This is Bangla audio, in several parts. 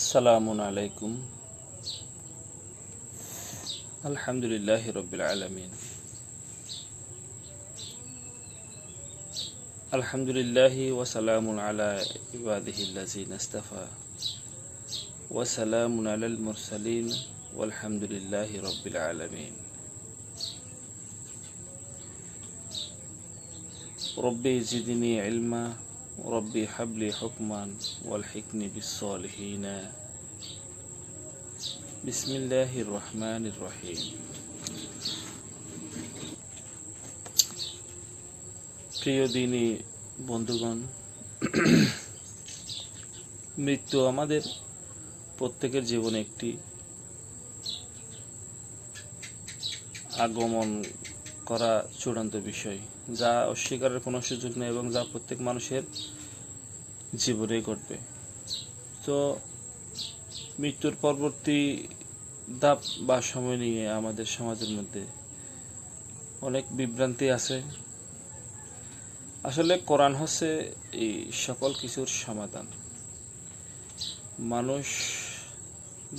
সালামুন আলাইকুম। আলহামদুলিল্লাহি রাব্বিল আলামিন। আলহামদুলিল্লাহি ওয়া সালামুন আলা ইবাদিহিল্লাযিনা ইসতাফা ওয়া সালামুন আলাল মুরসালিন ওয়ালহামদুলিল্লাহি রাব্বিল আলামিন। রব্বি জিদনি ইলমা রব্বি হাবলি হুকমান ওয়ালহিকনি বিস-সালিহিন। বিসমিল্লাহির রহমানির রহিম। প্রিয় দিনী বন্ধুগণ, মৃত্যু আমাদের প্রত্যেকের জীবনে একটি আগমন করা চূড়ান্ত বিষয়, যা অস্বীকারের কোনো সুযোগ নেই এবং যা প্রত্যেক মানুষের জীবনে ঘটবে। তো মৃত্যুর পরবর্তী ধাপ বা সময় নিয়ে আমাদের সমাজের মধ্যে অনেক বিভ্রান্তি আছে। আসলে কোরআন হচ্ছে এই সকল কিছুর সমাধান। মানুষ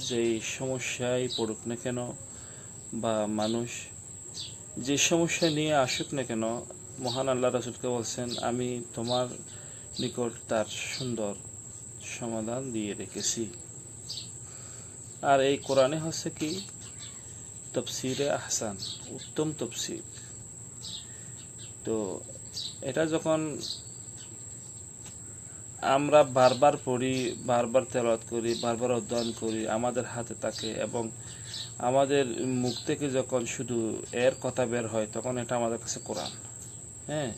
যেই সমস্যায় পড়ুক না কেন বা মানুষ যে সমস্যা নিয়ে আসুক না কেন, মহান আল্লাহ রাসূলকে বলছেন, আমি তোমার নিকট তার সুন্দর সমাধান দিয়ে রেখেছি। আর এই কোরআনে হচ্ছে কি তাফসীরে আহসান, উত্তম তাফসীর। তো এটা যখন আমরা বারবার পড়ি, বারবার তেলাওয়াত করি, বারবার অধ্যয়ন করি, আমাদের হাতে থাকে এবং আমাদের মুখ থেকে যখন শুধু এর কথা বের হয়, তখন এটা আমাদের কাছে কোরআন। হ্যাঁ,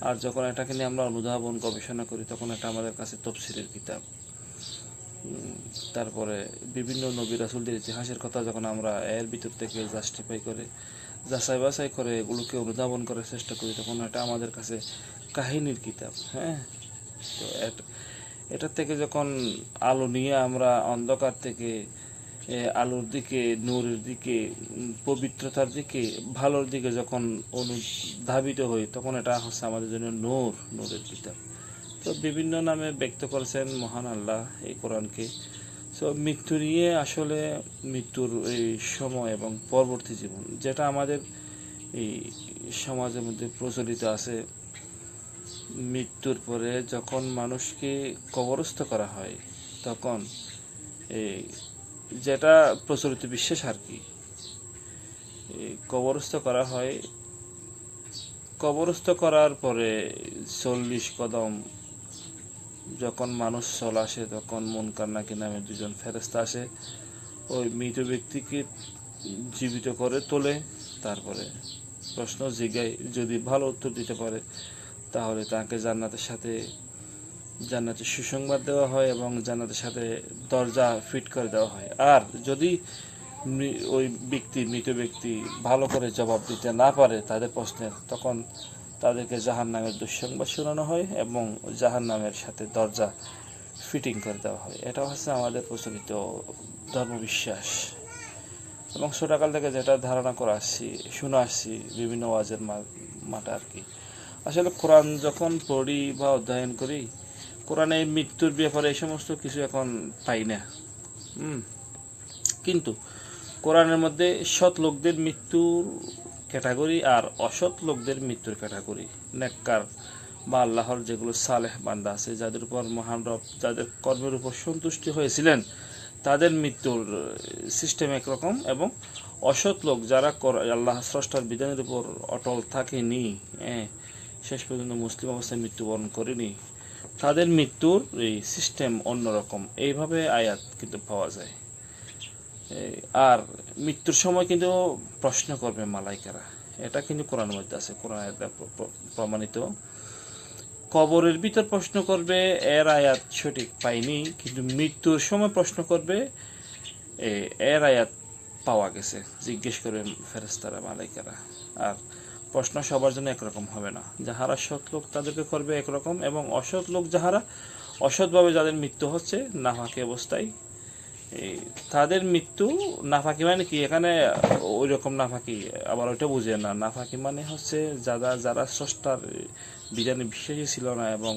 আর যখন এটাকে নিয়ে আমরা অনুধাবন গবেষণা করি, তখন এটা আমাদের কাছে তাফসীরের কিতাব। তারপরে বিভিন্ন নবী রাসূলদের ইতিহাসের কথা যখন আমরা এর ভিতর থেকে জাস্টিফাই করে যাচাই বাছাই করে এগুলোকে অনুধাবন করার চেষ্টা করি, তখন এটা আমাদের কাছে কাহিনীর কিতাব। হ্যাঁ, তো এটার থেকে যখন আলো নিয়ে আমরা অন্ধকার থেকে আলোর দিকে, নূরের দিকে, পবিত্রতার দিকে, ভালোর দিকে যখন অনুধাবিত হই, তখন এটা হচ্ছে আমাদের জন্য নূরের কিতাব। তো বিভিন্ন নামে ব্যক্ত করেছেন মহান আল্লাহ এই কোরআনকে। সো মৃত্যু নিয়ে আসলে মৃত্যুর এই সময় এবং পরবর্তী জীবন, যেটা আমাদের এই সমাজের মধ্যে প্রচলিত আছে, মৃত্যুর পরে যখন মানুষকে কবরস্থ করা হয়, তখন এই যেটা প্রচলিত বিশ্বাস আর কি, কবরস্থ করা হয়। কবরস্থ করার পরে 40 কদম যখন মানুষ চলে আসে, তখন মুনকার নাকির নামে দুজন ফেরেশতা আসে, ওই মৃত ব্যক্তিকে জীবিত করে তোলে। তারপরে প্রশ্ন জিজ্ঞায়, যদি ভালো উত্তর দিতে পারে তাহলে তাকে জান্নাতের সুসংবাদ দেওয়া হয় এবং জান্নাতের সাথে দরজা ফিট করে দেওয়া হয়। আর যদি ওই মৃত ব্যক্তি ভালো করে জবাব দিতে না পারে তাদের প্রশ্নের, তখন তাদেরকে জাহান্নামের দুঃসংবাদ শোনানো হয় এবং জাহান্নামের সাথে দরজা ফিটিং করে দেওয়া হয়। এটা হচ্ছে আমাদের প্রচলিত ধর্মবিশ্বাস এবং ছোটকাল থেকে যেটা ধারণা করে আসছি, শুনে আসছি বিভিন্ন ওয়াজের মাঠে আর কি। আসলে কোরআন যখন পড়ি বা অধ্যয়ন করি, কোরআনে মৃত্যুর ব্যাপারে এই সমস্ত কিছু এখন পাই না। কিন্তু কোরআনের মধ্যে সৎ লোকদের মৃত্যুর ক্যাটাগরি আর অসৎ লোকদের মৃত্যুর ক্যাটাগরি, নেককার বা আল্লাহর যেগুলো সালেহ বান্দা আছে, যাদের উপর মহান রব যাদের কর্মের উপর সন্তুষ্টি হয়েছিলেন, তাদের মৃত্যুর সিস্টেম একরকম, এবং অসৎ লোক যারা আল্লাহ স্রষ্টার বিধানের উপর অটল থাকেনি, শেষ পর্যন্ত মুসলিম অবস্থায় মৃত্যুবরণ করেনি, তাদের মৃত্যুর এই সিস্টেম অন্যরকম। এইভাবে আয়াত কিন্তু পাওয়া যায়। আর মৃত্যুর সময় কিন্তু প্রশ্ন করবে মালাইকারা, এটা কিন্তু কোরআনের মধ্যে আছে, কোরআন প্রমাণিত। কবরের ভিতর প্রশ্ন করবে, এর আয়াত সঠিক পাইনি, কিন্তু মৃত্যুর সময় প্রশ্ন করবে, এর আয়াত পাওয়া গেছে। জিজ্ঞেস করবে ফেরেশতারা, মালাইকারা। আর প্রশ্ন সবার জন্য একরকম হবে না। যাহারা সৎ লোক তাদেরকে করবে একরকম, এবং অসৎ লোক যাহারা অসৎভাবে যাদের মৃত্যু হচ্ছে নাফাকি অবস্থায়, তাদের মৃত্যু নাফাকি মানে কি, এখানে ওই রকম নাফাকি আবার ওইটা বুঝে না। নাফাকি মানে হচ্ছে যারা স্রষ্টার বিধানে বিশ্বাসী ছিল না এবং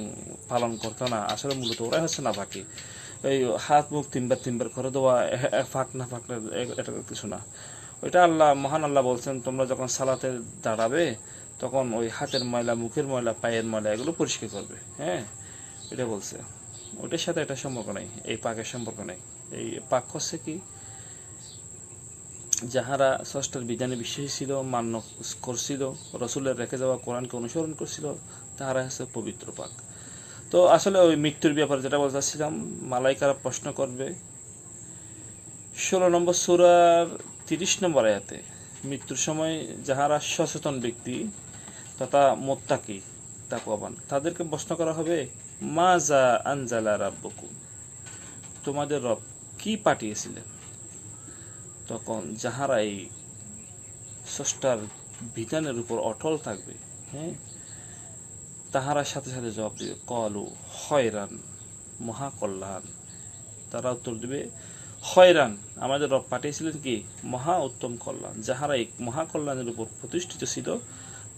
পালন করতো না, আসলে মূলত ওরাই হচ্ছে নাফাকি। এই হাত মুখ তিনবার করে দেওয়া, ফাঁক না এটা কিছু না। ওইটা আল্লাহ, মহান আল্লাহ বলছেন তোমরা যখন সালাতে দাঁড়াবে তখন ওই হাতের ময়লা, মুখের ময়লা, পায়ের ময়লা এগুলো পরিষ্কার করবে। হ্যাঁ, এটা বলছে। ওটার সাথে এটা সম্পর্ক নেই, এই পাকের সম্পর্ক নেই। এই পাক করছে কি, যাহারা স্রষ্টার বিধানে বিশ্বাসী ছিল, মান্য করছিল, রসুলের রেখে যাওয়া কোরআনকে অনুসরণ করছিল, তাহারা হচ্ছে পবিত্র পাক। তো আসলে ওই মৃত্যুর ব্যাপারে যেটা বলতেছিলাম, মালাইকারা প্রশ্ন করবে 16 নম্বর সূরার 30 নম্বর আয়াতে, মৃত্যুর সময় যাহারা সচেতন ব্যক্তি তথা মুত্তাকি তাকওয়াবান, তাদেরকে প্রশ্ন করা হবে মাজা আনজালা রাব্বুকুম, তোমাদের রব কি পাঠিয়েছিলেন। তখন যাহারা এই স্রষ্টার বিধানের উপর অটল থাকবে, হ্যাঁ, তাহারা সাথে সাথে জবাব দিবে কলু হয়রান, মহাকল্যাণ। তারা উত্তর দিবে হয়রান, আমাদের রব পাঠিয়েছিলেন কি মহা উত্তম কল্যাণ। যাহারা এই মহাকল্যাণের উপর প্রতিষ্ঠিত ছিল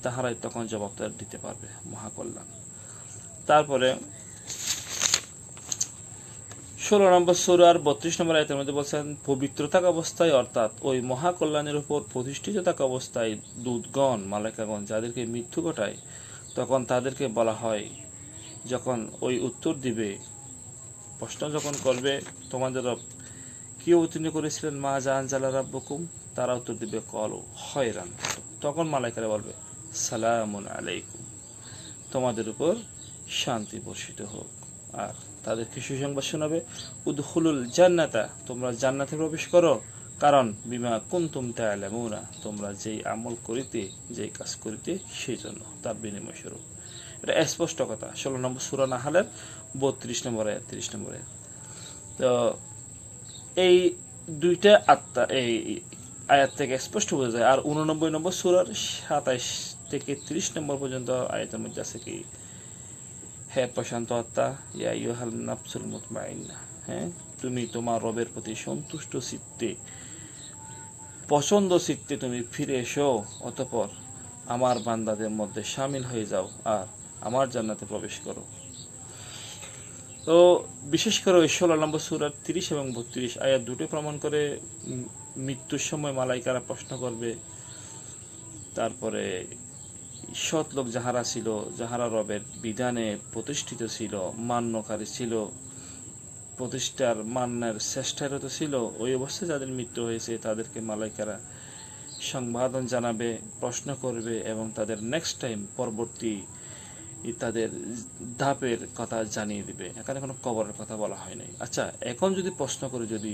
তাহারাই তখন জবাবদার দিতে পারবে মহাকল্যাণ। তারপরে 16 নম্বর সূরার 32 নম্বর আয়াতের মধ্যে বলছেন পবিত্র থাকা অবস্থায়, অর্থাৎ ওই মহাকল্যাণের উপর প্রতিষ্ঠিত থাকা অবস্থায় দূতগণ, মালাইকাগণ যাদেরকে মৃত্যু ঘটায়, তখন তাদেরকে বলা হয়, যখন ওই উত্তর দিবে, প্রশ্ন যখন করবে তোমাদের রব কি অবতীর্ণ করেছিলেন, মা জাহান জালা রাব্বুকুম, তারা উত্তর দিবে কলু হয়রান। তখন মালাইকারা বলবে সালামুন আলাইকুম, তোমাদের উপর শান্তি বর্ষিত হোক। আর তাদেরকে সুসংবাদ শোনাবে উদখুলুল জান্নাতা, তোমরা জান্নাতে প্রবেশ করো, কারণ বিমা কুনতুম তা'লামুনা, তোমরা যেই আমল করিতে, যেই কাজ করিতে, সেই জন্য তার বিনিময় স্বরূপ। এটা স্পষ্ট কথা। 16 নম্বর সূরা নাহলের 32 নম্বর আয়াত, 30 নম্বর আয়াত। তো এই দুইটা আত্মা এই আয়াত থেকে স্পষ্ট বোঝা যায়। আর 89 নম্বর সূরার 27 থেকে 30 নম্বর পর্যন্ত আয়াতের মধ্যে আছে কি, হে প্রশান্ত আত্মা, ইয়া আইয়ুহাল নাফসুল মুতমাইন্না, হ্যাঁ, তুমি তোমার রবের প্রতি সন্তুষ্ট চিত্তে, পছন্দ চিত্তে তুমি ফিরে এসো, অতঃপর আমার বান্দাদের মধ্যে শামিল হয়ে যাও আর আমার জান্নাতে প্রবেশ করো। তো বিশেষ করে ওই 16 নম্বর সূরার 30 এবং 32 আয়াত দুটো প্রমাণ করে মৃত্যুর সময় মালাইকারা প্রশ্ন করবে। তারপরে সৎ লোক যাহারা ছিল, যাহারা রবের বিধানে প্রতিষ্ঠিত ছিল, মান্যকারী ছিল, প্রতিষ্ঠার মান্যের চেষ্টারত ছিল, ওই অবস্থায় যাদের মৃত্যু হয়েছে তাদেরকে মালাইকারা সংবাদন জানাবে, প্রশ্ন করবে এবং তাদের নেক্সট টাইম পরবর্তী তাদের ধাপের কথা জানিয়ে দিবে। এখানে কোনো কবরের কথা বলা হয় নাই। আচ্ছা, এখন যদি প্রশ্ন করে, যদি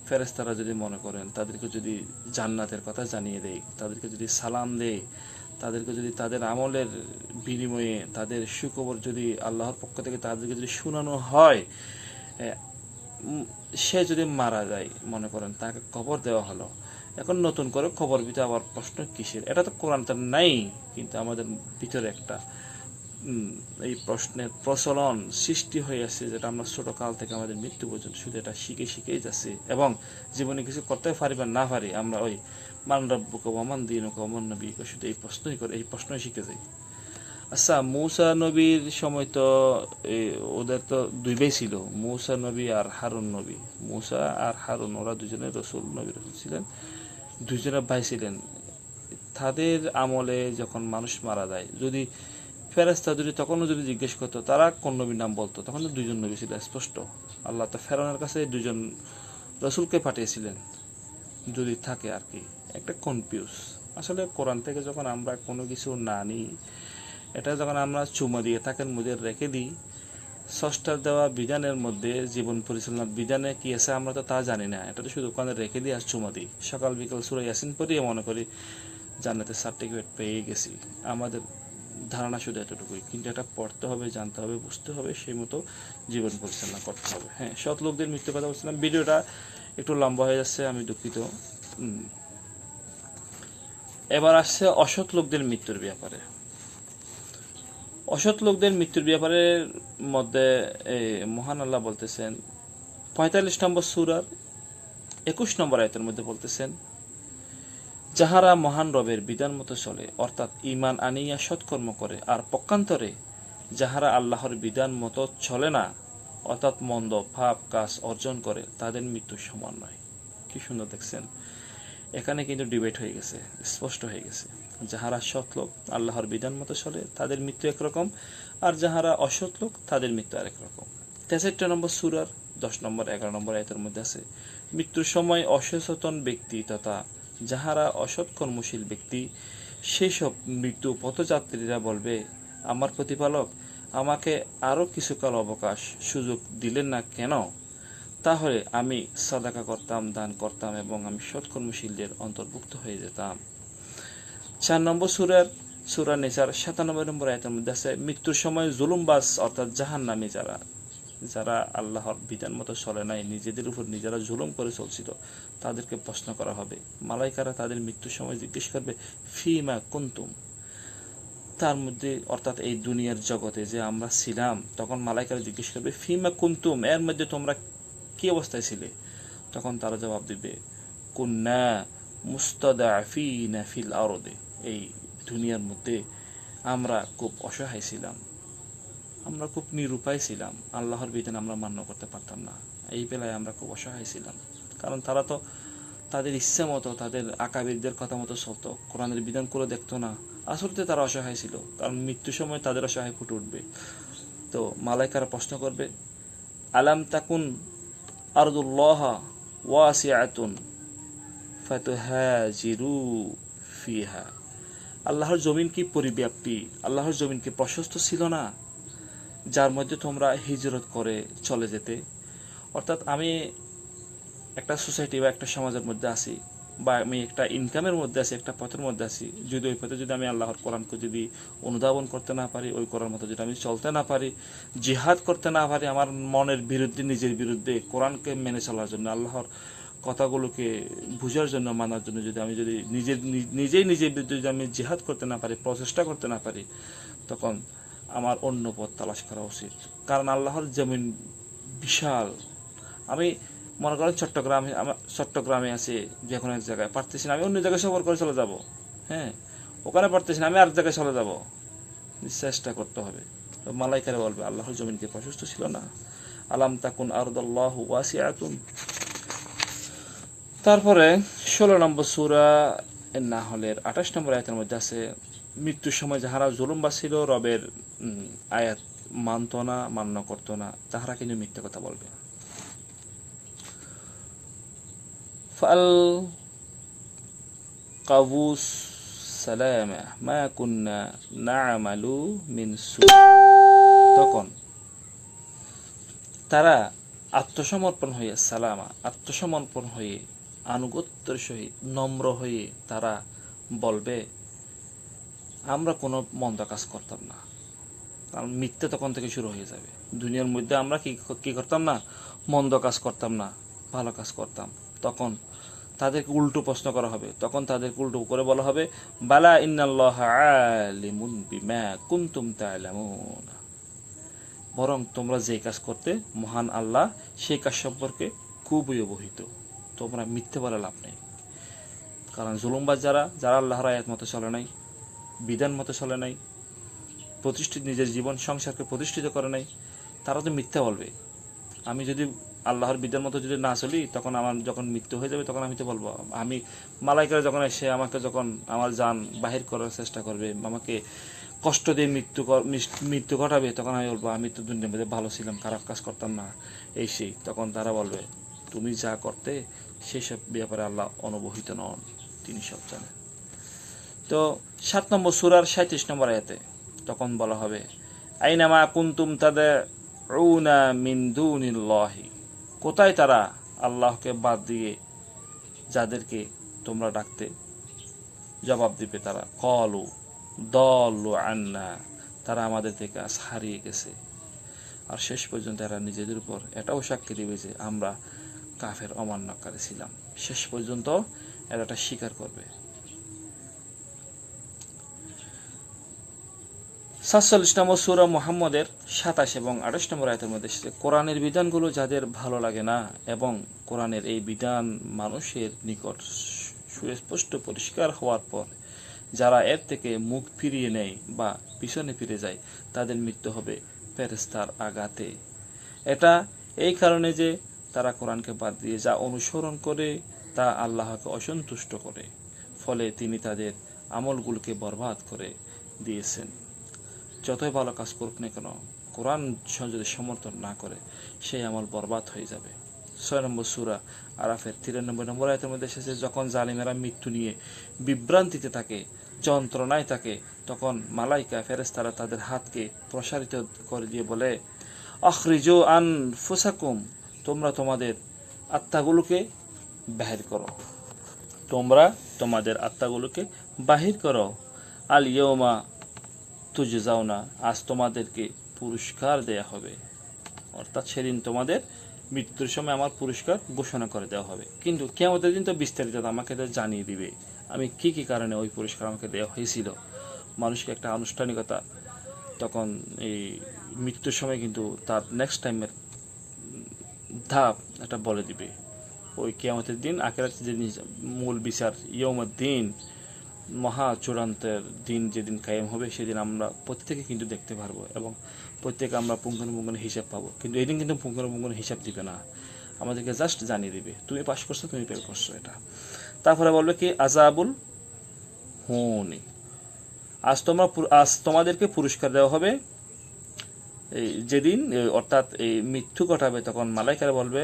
ফেরেশতারা যদি মনে করেন তাদেরকে যদি জান্নাতের কথা জানিয়ে দেয়, তাদেরকে যদি সালাম দেয়, তাদেরকে যদি তাদের আমলের বিনিময়ে তাদের সুখবর যদি আল্লাহর পক্ষ থেকে তাদেরকে যদি শোনানো হয়, সে যদি মারা যায়, মনে করেন তাকে কবর দেওয়া হলো, এখন নতুন করে কবর ভিতরে আবার প্রশ্ন কিসের? এটা তো কোরআনটা নাই, কিন্তু আমাদের ভিতরে একটা এই প্রশ্নের প্রচলন সৃষ্টি হয়ে আছে, যেটা আমরা ছোটকাল থেকে আমাদের মৃত্যু পর্যন্ত শুধু এটা শিখেই যাচ্ছি, এবং জীবনে কিছু করতে পারি বা না পারি, আমরা ওই মান রাব্বুকা ওয়া মান দীনুকা ওয়া মান নবিয়্যুকা শুধু এই প্রশ্নই শিখে যাই। আচ্ছা, মূসা নবীর সময় তো ওদের তো দুই ভাই ছিল, মূসা নবী আর হারুন নবী। মূসা আর হারুন ওরা দুজনে নবী রসুল ছিলেন, দুজনে ভাই ছিলেন। তাদের আমলে যখন মানুষ মারা যায়, যদি ফেরেশতা যদি তখনও যদি জিজ্ঞেস করতো তারা কোন নবীর নাম বলতো, তখন তো দুইজন নবী ছিল স্পষ্ট। আল্লাহ তো ফেরাউনের কাছে দুজন রসুলকে পাঠিয়েছিলেন, যদি থাকে আর কি একটা কনফিউজ। আসলে কোরআন থেকে যখন আমরা কোনো কিছু না নিই, এটা যখন আমরা চুমা দিয়ে তাকের মধ্যে রেখে দিই, ষষ্ঠার দেওয়া বিধানের মধ্যে জীবন পরিচালনার বিধানে কি আছে আমরা তো তা জানি না, এটা তো শুধু ওখানে রেখে দিই আর চুমা দিই। সকাল বিকাল সূরা ইয়াসিন পড়িয়ে মনে করি জান্নাতের সার্টিফিকেট পেয়ে গেছি। আমাদের ধারণা শুধু এতটুকুই, কিন্তু এটা পড়তে হবে, জানতে হবে, বুঝতে হবে, সেই মতো জীবন পরিচালনা করতে হবে। হ্যাঁ, সৎ লোকদের মৃত্যুর কথা বলছিলাম। ভিডিওটা একটু লম্বা হয়ে যাচ্ছে, আমি দুঃখিত। এবার আসছে অসৎ লোকদের মৃত্যুর ব্যাপারে। অসৎ লোকদের মৃত্যুর ব্যাপারে মধ্যে মহান আল্লাহ বলতেছেন 45 নম্বর সূরার 21 নম্বর আয়াতের মধ্যে বলতেছেন, যাহারা মহান রবের বিধান মতো চলে, অর্থাৎ ঈমান আনিয়া সৎকর্ম করে, আর পক্ষান্তরে যাহারা আল্লাহর বিধান মতো চলে না, অর্থাৎ মন্দ পাপ কাজ অর্জন করে তাদের মৃত্যু সমান নয়। কি সুন্দর দেখছেন, এখানে কিন্তু ডিবেট হয়ে গেছে, স্পষ্ট হয়ে গেছে। যাহারা সৎ লোক আল্লাহর বিধান মতো চলে তাদের মৃত্যু একরকম, আর যাহারা অসৎ লোক তাদের মৃত্যু আরেক রকম। 63 নম্বর সূরার 10 নম্বর 11 নম্বর আয়াতের মধ্যে আছে, মৃত্যুর সময় অসচেতন ব্যক্তি তথা যাহারা অসৎ কর্মশীল ব্যক্তি সেই সব মৃত্যু পথযাত্রীরা বলবে, আমার প্রতিপালক আমাকে আরো কিছুকাল অবকাশ সুযোগ দিলেন না কেন? তাহলে আমি সাদাকা করতাম, দান করতাম এবং আমি সৎকর্মশীলদের অন্তর্ভুক্ত হয়ে যেতাম। 4 নম্বর সূরা নিসার 97 নম্বর আয়াতের মধ্যে আছে, মৃত্যুর সময় জুলুমবাজ অর্থাৎ জাহান্নামী যারা আল্লাহর বিধান মতো চলে নাই, নিজেদের উপর নিজেরা জুলুম করে চলছিল, তাদেরকে প্রশ্ন করা হবে। মালাইকারা তাদের মৃত্যুর সময় জিজ্ঞেস করবে, ফিমা কুনতুম, তার মধ্যে অর্থাৎ এই দুনিয়ার জগতে যে আমরা ছিলাম, তখন মালাইকারা জিজ্ঞেস করবে ফিমা কুনতুম, এর মধ্যে তোমরা কি অবস্থায় ছিলে? তখন তারা জবাব দিবে, কুন্না মুস্তাদাফিনা ফিল আরদে, এই দুনিয়ার মধ্যে আমরা খুব অসহায় ছিলাম, আমরা খুব নিরুপায় ছিলাম, আল্লাহর বিধান আমরা মান্য করতে পারতাম না, এই বেলায় আমরা খুব অসহায় ছিলাম। কারণ তারা তো তাদের ইচ্ছা মতো, তাদের আকাবিরদের কথা মতো চলতো, কোরআনের বিধান করে দেখতো না। আসলে তারা অসহায় ছিল, কারণ মৃত্যুর সময় তাদের অসহায় ফুটে উঠবে। তো মালাইকারা প্রশ্ন করবে, আলাম তাকুন আরদুল্লাহ ওয়াসিআতুন ফাতুহাজিরু ফিহা, আল্লাহর জমিন কি পরিব্যাপ্তি, আল্লাহর জমিন কি প্রশস্ত ছিল না, যার মধ্যে তোমরা হিজরত করে চলে যেতে? অর্থাৎ আমি একটা সোসাইটি বা একটা সমাজের মধ্যে আছি, বা আমি একটা ইনকামের মধ্যে আছি, একটা পথের মধ্যে আছি, যদি ওই পথে যদি আমি আল্লাহর কোরআনকে যদি অনুধাবন করতে না পারি, ওই কোরআন মতো যদি আমি চলতে না পারি, জিহাদ করতে না পারি, আমার মনের বিরুদ্ধে, নিজের বিরুদ্ধে কোরআনকে মেনে চলার জন্য, আল্লাহর কথাগুলোকে বুঝার জন্য, মানার জন্য যদি আমি যদি নিজের বিরুদ্ধে যদি আমি জিহাদ করতে না পারি, প্রচেষ্টা করতে না পারি, তখন আমার অন্য পথ তালাশ করা উচিত। কারণ আল্লাহর জমিন বিশাল। আমি মনে করেন চট্টগ্রামে আছি, যে কোনো এক জায়গায় পারতেছি না, আমি অন্য জায়গায় সফর করে চলে যাব, হ্যাঁ, ওখানে পারতেছি না, আমি আরেক জায়গায় চলে যাব, চেষ্টা করতে হবে। মালাইকারে বলবে, আল্লাহর জমিনকে প্রশস্ত ছিল না? আলাম তাকুন আরদুল্লাহু ওয়াসিআতুন। তারপরে 16 নম্বর সূরা নাহলের 28 নম্বর আয়াতের মধ্যে আছে, মৃত্যুর সময় যাহারা জুলুমবাজ ছিল, রবের আয়াত মানত না, মান্য করত না, তাহারা কিন্তু মিথ্যা কথা বলবে। ফাল কাবুস সালামা মা কুন্না না'মালু মিন সু, তখন তারা আত্মসমর্পণ হয়ে, সালামা আত্মসমর্পণ হয়ে, আনুগত্যের সহিত নম্র হয়ে তারা বলবে, আমরা কোনো মন্দ কাজ করতাম না। কারণ মিথ্যে তখন থেকে শুরু হয়ে যাবে। দুনিয়ার মধ্যে আমরা কি করতাম না? মন্দ কাজ করতাম না, ভালো কাজ করতাম। তখন তাদেরকে উল্টো প্রশ্ন করা হবে, তখন তাদেরকে উল্টো করে বলা হবে, বালা ইন্নাল্লাহা আলিমুন বিমা কুনতুম তা'লামুন, বরং তোমরা যে কাজ করতে, মহান আল্লাহ সেই কাজ সম্পর্কে খুবই অবহিত, তোমরা মিথ্যে বলে লাভ নেই। কারণ জুলুমবাজ যারা আল্লাহর আয়াত মতো চলে নাই, বিধান মতো চলে নাই, নিজের জীবন সংসারকে প্রতিষ্ঠিত করে নাই, তারা তো মিথ্যা বলবে। আমি যদি আল্লাহর বিধান মতো যদি না চলি, তখন আমার যখন মৃত্যু হয়ে যাবে, তখন আমি তো বলবো, আমি মালাইকারা যখন এসে আমাকে যখন আমার জান বাহির করার চেষ্টা করবে, আমাকে কষ্ট দিয়ে মৃত্যু ঘটাবে, তখন আমি বলবো, আমি তো দুনিয়ার মধ্যে ভালো ছিলাম, খারাপ কাজ করতাম না, এই সেই। তখন তারা বলবে, তুমি যা করতে সেই সব ব্যাপারে আল্লাহ অনবহিত নন, তিনি সব জানেন। তো 7 নম্বর সূরার 37 নম্বর আয়াতে তখন বলা হবে, আইনামা কুনতুম তাদউনা মিন দুনিল্লাহি, কোথায় তারা আল্লাহকে বাদ দিয়ে যাদেরকে তোমরা ডাকতে? জবাব দিবে তারা, ক্বালু দাল্লু আন্না, তারা আমাদের থেকে আজ হারিয়ে গেছে। আর শেষ পর্যন্ত এরা নিজেদের উপর এটাও সাক্ষী দিবে যে আমরা কাফের অমান্যকারী ছিলাম। শেষ পর্যন্ত এরা এটা স্বীকার করবে। 47 নম্বর সূরা মুহাম্মদের 27 এবং 28 নম্বর আয়াতের মধ্যে এসেছে, কোরআনের বিধানগুলো যাদের ভালো লাগে না এবং কোরআনের এই বিধান মানুষের নিকট সুস্পষ্ট পরিষ্কার হওয়ার পর যারা এর থেকে মুখ ফিরিয়ে নেয় বা পিছনে ফিরে যায়, তাদের মৃত্যু হবে ফেরেশতার আঘাতে। এটা এই কারণে যে তারা কোরআনকে বাদ দিয়ে যা অনুসরণ করে তা আল্লাহকে অসন্তুষ্ট করে, ফলে তিনি তাদের আমলগুলোকে বরবাদ করে দিয়েছেন। যতই ভালো কাজ করুক না কেন, কোরআন যদি সমর্থন না করে সেই আমল বরবাদ হয়ে যাবে। 6 নম্বর সূরা আরাফের 93 নম্বর আয়াতের মধ্যে এসেছে, যখন জালিমেরা মৃত্যু নিয়ে বিভ্রান্তিতে থাকে, যন্ত্রণায় থাকে, তখন মালাইকা ফেরেশতারা তাদের হাতকে প্রসারিত করে দিয়ে বলে, আখরিজু আনফুসাকুম, তোমরা তোমাদের আত্মাগুলোকে বাহির করো, তোমরা তোমাদের আত্মাগুলোকে বাহির করো। আল ইয়াউমা তুজজাউনা, আজ তোমাদেরকে পুরস্কার দেয়া হবে, অর্থাৎ সেদিন তোমাদের মৃত্যুর সময় আমার পুরস্কার ঘোষণা করে দেওয়া হবে। কিন্তু কিয়ামতের দিন তো বিস্তারিত আমাকে জানিয়ে দিবে আমি কি কি কারণে ওই পুরস্কার আমাকে দেওয়া হয়েছিল। মানুষকে একটা আনুষ্ঠানিকতা, তখন এই মৃত্যুর সময় কিন্তু তার নেক্সট টাইমের ধাপ এটা বলে দিবে। ওই কিয়ামতের দিন, আখিরাতের যেদিন মূল বিচার, ইয়াউমুদ্দিন, মহা চূড়ান্তের দিন যেদিন কায়েম হবে, সেদিন আমরা প্রত্যেকে কিন্তু দেখতে পারবো এবং প্রত্যেকে আমরা পুঙ্খানুপুঙ্খানু হিসাব পাবো। কিন্তু এই দিন কিন্তু পুঙ্খানুপুঙ্খানু হিসাব দিবে না, আমাদেরকে জাস্ট জানিয়ে দিবে তুমি পাস করছো, তুমি ফেল করছো এটা। তারপরে বলবে কি, আযাবুল হুনি, আজ তোমাদেরকে পুরস্কার দেওয়া হবে এই যেদিন, অর্থাৎ এই মৃত্যু ঘটাবে, তখন মালাইকারা বলবে,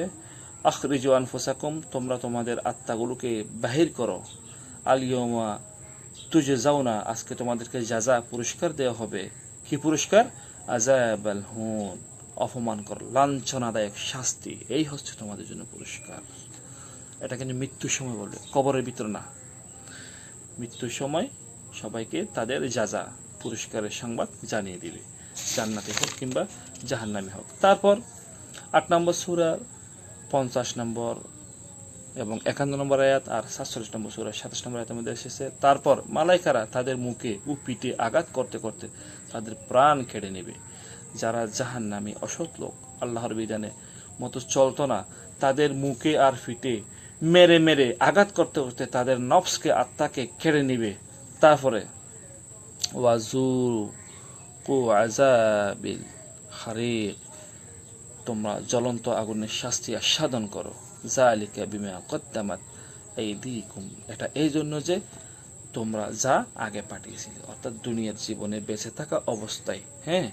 আখরিজু আনফুসাকুম, তোমরা তোমাদের আত্মাগুলোকে বাহির করো। আল ইয়াউমা তুজজাউনা, আজকে তোমাদেরকে জাযা, পুরস্কার দেওয়া হবে। কি পুরস্কার? আযাবাল হুন, অপমান কর, লাঞ্ছনাদায়ক শাস্তি, এই হচ্ছে তোমাদের জন্য পুরস্কার। এটা কিন্তু মৃত্যুর সময় বলবে, কবরের ভিতর না। মৃত্যুর সময় সবাইকে তাদের জাযা, পুরস্কারের সংবাদ জানিয়ে দিবে, জান্নাতে হোক কিংবা জাহান্নামে হোক। তারপর 8 নম্বর সূরা 50 নম্বর এবং 51 নম্বর আয়াত আর 47 নম্বর সূরা 27 নম্বর আয়াতের মধ্যে এসেছে, তারপর মালাইকারা তাদের মুখে ও পিঠে আঘাত করতে করতে তাদের প্রাণ কেড়ে নেবে। যারা জাহান্নামী অসৎ লোক, আল্লাহর বিধানে মতো চলতো না, তাদের মুখে আর পিঠে মেরে মেরে আঘাত করতে করতে তাদের নফসকে, আত্মাকে কেড়ে নেবে। তারপরে ওয়াজুকু আযাবিল হারিক, তোমরা জ্বলন্ত আগুনের শাস্তি আস্বাদন করো। যালিকা বিমা কদ্দামাত আইদিকুম, এটা এই জন্য যে তোমরা যা আগে পাঠিয়েছিলে, অর্থাৎ দুনিয়ার জীবনে বেঁচে থাকা অবস্থায়, হ্যাঁ,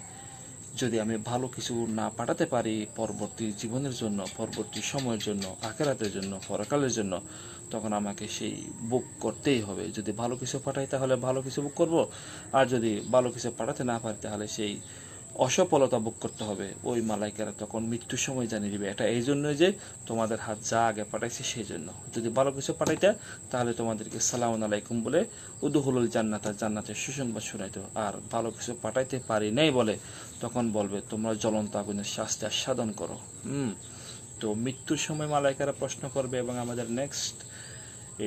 যদি আমি ভালো কিছু না পাঠাতে পারি পরবর্তী জীবনের জন্য, পরবর্তী সময়ের জন্য, আখিরাতের জন্য, পরকালের জন্য, তখন আমাকে সেই বুক করতেই হবে। যদি ভালো কিছু পাঠাই তাহলে ভালো কিছু বুক করব, আর যদি ভালো কিছু পাঠাতে না পারি তাহলে সেই অসফলতা বুক করতে হবে। ওই মালাইকারা তখন মৃত্যুর সময় জানিয়ে দিবে, এটা এই জন্য যে তোমাদের হাত যা আগে পাঠাইছে সেই জন্য। যদি ভালো কিছু পাঠাইতে তাহলে তোমাদেরকে সালামু আলাইকুম বলে উদুহুলুল জান্নাত, জান্নাতের সুসংবাদ শোনাইতো। আর ভালো কিছু পাঠাইতে পারি নাই বলে তখন বলবে তোমরা জ্বলন্ত আগুনের শাস্তি আস্বাদন করো। তো মৃত্যুর সময় মালাইকারা প্রশ্ন করবে এবং আমাদের নেক্সট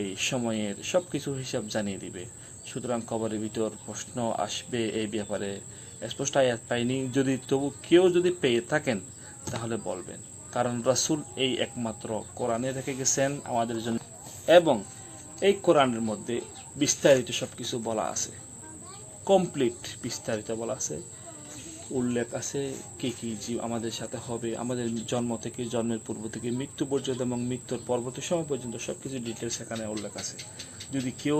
এই সময়ের সব কিছু হিসাব জানিয়ে দিবে। সুতরাং কবরের ভিতর প্রশ্ন আসবে এই ব্যাপারে স্পষ্ট আয়াত পাইনি, যদি তবু কেউ যদি পেয়ে থাকেন তাহলে বলবেন, কারণ রাসূল এই একমাত্র কোরআনে রেখে গেছেন আমাদের জন্য, এবং এই কোরআনের মধ্যে বিস্তারিত সব কিছু বলা আছে, কমপ্লিট বিস্তারিত বলা আছে, উল্লেখ আছে কি কি জীব আমাদের সাথে হবে, আমাদের জন্ম থেকে, জন্মের পূর্ব থেকে মৃত্যু পর্যন্ত এবং মৃত্যুর পরবর্তী সময় পর্যন্ত সবকিছু ডিটেলস সেখানে উল্লেখ আছে। যদি কেউ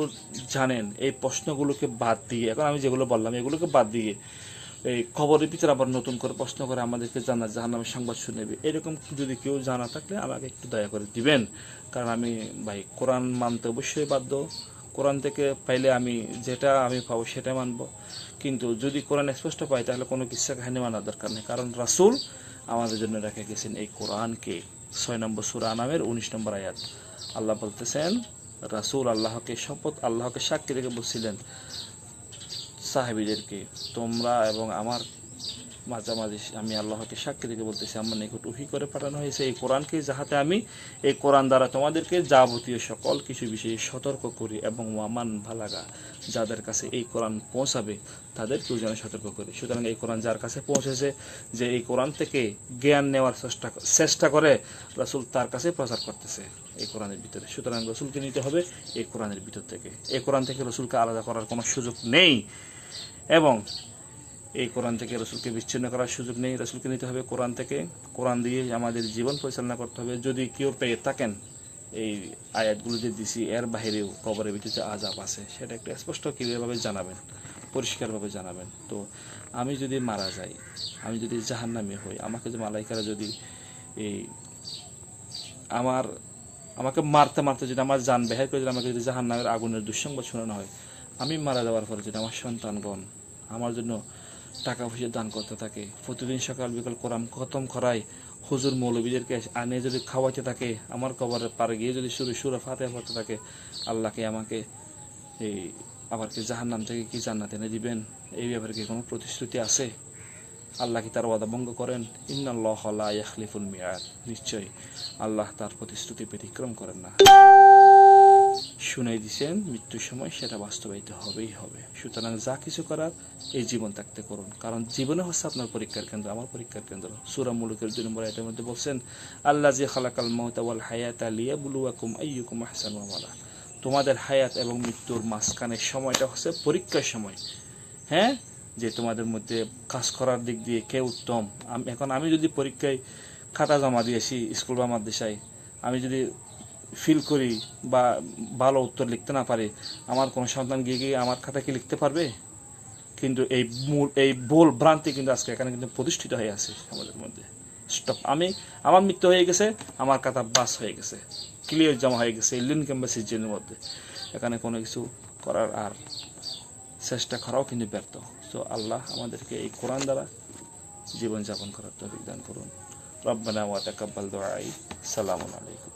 জানেন এই প্রশ্নগুলোকে বাদ দিয়ে, এখন আমি যেগুলো বললাম এগুলোকে বাদ দিয়ে এই খবরের ভিতরে আবার নতুন করে প্রশ্ন করে আমাদেরকে জাহান্নামের সংবাদ শুনেবে, এরকম যদি কেউ জানা থাকলে আমাকে একটু দয়া করে দিবেন। কারণ আমি ভাই কোরআন মানতে অবশ্যই বাধ্য, কোরআন থেকে পাইলে আমি যেটা আমি পাবো সেটা মানব। কিন্তু যদি কোরআন স্পষ্ট পাই তাহলে কোনো কিসা কাহিনী মানার দরকার নেই, কারণ রাসূল আমাদের জন্য রেখে গেছেন এই কোরআনকে। 6 নম্বর সূরা আনামের 19 নম্বর আয়াত আল্লাহ বলতেছেন, রাসূল আল্লাহকে শপথ, আল্লাহকে সাক্ষী রেখে বলছিলেন সাহাবীদেরকে, তোমরা এবং আমার মাঝামাঝি আমি আল্লাহকে সাক্ষী রেখে বলতেছি, আমার নিকট ওহী করে পাঠানো হয়েছে এই কোরআনকে, যাহাতে আমি এই কোরআন দ্বারা তোমাদেরকে যাবতীয় সকল কিছু বিষয়ে সতর্ক করি, এবং ওয়ামান ভালাগা, যাদের কাছে এই কোরআন পৌঁছাবে তাদেরকেও যেন সতর্ক করি। সুতরাং এই কোরআন যার কাছে পৌঁছেছে, যে এই কোরআন থেকে জ্ঞান নেওয়ার চেষ্টা করে, রাসূল তার কাছে প্রচার করতেছে এই কোরআনের ভিতরে। সুতরাং রাসূলকে নিতে হবে এই কোরআনের ভিতর থেকে, এই কোরআন থেকে রাসূলকে আলাদা করার কোনো সুযোগ নেই। এবং এই কোরআন থেকে রসুলকে বিচ্ছিন্ন করার সুযোগ নেই, রসুলকে নিতে হবে কোরআন থেকে, কোরআন দিয়ে আমাদের জীবন পরিচালনা করতে হবে। যদি কেউ পেয়ে থাকেন এই আয়াতগুলো যে দিছি এর বাহিরেও কবরের ভিতরে আযাব আছে, সেটা একটু স্পষ্ট ক্লিয়ারভাবে জানাবেন, পরিষ্কারভাবে জানাবেন। তো আমি যদি মারা যাই, আমি যদি জাহান্নামী হই, আমাকে যে মালাইকারা যদি এই আমাকে মারতে মারতে যদি আমার জান বের করে যদি আমাকে যদি জাহান্নামের আগুনের দুঃসংবাদ শোনানো হয়, আমি মারা যাওয়ার পরে যদি আমার সন্তানগণ আমার জন্য টাকা পয়সা দান করতে থাকে, প্রতিদিন সকাল বিকাল কোরআন খতম করায়, হুজুর মৌলবীদেরকে আনে যদি খাওয়াইতে থাকে, আমার কবরের পারে গিয়ে যদি সূরা ফাতিহা পড়তে থাকে, আল্লাহকে আমাকে এই আবার কি জাহান্নাম থেকে কি জান্নাত এনে দিবেন? এই ব্যাপারে কি কোনো প্রতিশ্রুতি আছে? আল্লাহ কি তার ওয়াদা ভঙ্গ করেন? ইন্নাল্লাহা লা ইয়াখলিফুল মিআদ, নিশ্চয়ই আল্লাহ তার প্রতিশ্রুতি ব্যতিক্রম করেন না। শুনাই দিয়েছেন মৃত্যুর সময় সেটা বাস্তবায়িত হবেই হবে। সুতরাং যা কিছু করার এই জীবন থাকতে করুন, কারণ জীবনে হচ্ছে আপনার পরীক্ষার কেন্দ্র, আমার পরীক্ষার কেন্দ্র। সূরা মুলুকের 2 নম্বর আয়াতের মধ্যে বলছেন, আল্লাযী খালাকাল মাউতা ওয়াল হায়াতা লিয়াবলুয়াকুম আইয়ুকুম আহসানু আমালা। তোমাদের হায়াত এবং মৃত্যুর মাঝখানের সময়টা হচ্ছে পরীক্ষার সময়। হ্যাঁ, যে তোমাদের মধ্যে কাজ করার দিক দিয়ে কে উত্তম। আমি যদি পরীক্ষায় খাতা জমা দিয়েছি স্কুল বা মাদ্রাসায়, আমি যদি ফিল করি বা ভালো উত্তর লিখতে না পারি, আমার কোনো সন্তান গিয়ে আমার খাতা কি লিখতে পারবে? কিন্তু এই ভুল ভ্রান্তি কিন্তু আজকে এখানে কিন্তু প্রতিষ্ঠিত হয়ে আছে আমাদের মধ্যে। স্টপ, আমার মৃত্যু হয়ে গেছে, আমার খাতা বাস হয়ে গেছে, ক্লিয়ার জমা হয়ে গেছে লিন কিংবা সিজনের মধ্যে। এখানে কোনো কিছু করার আর চেষ্টা করাও কিন্তু ব্যর্থ। তো আল্লাহ আমাদেরকে এই কোরআন দ্বারা জীবনযাপন করার তৌফিক দান করুন। রব্বানা ওয়া তাকাব্বাল দুআই। সালামু আলাইকুম।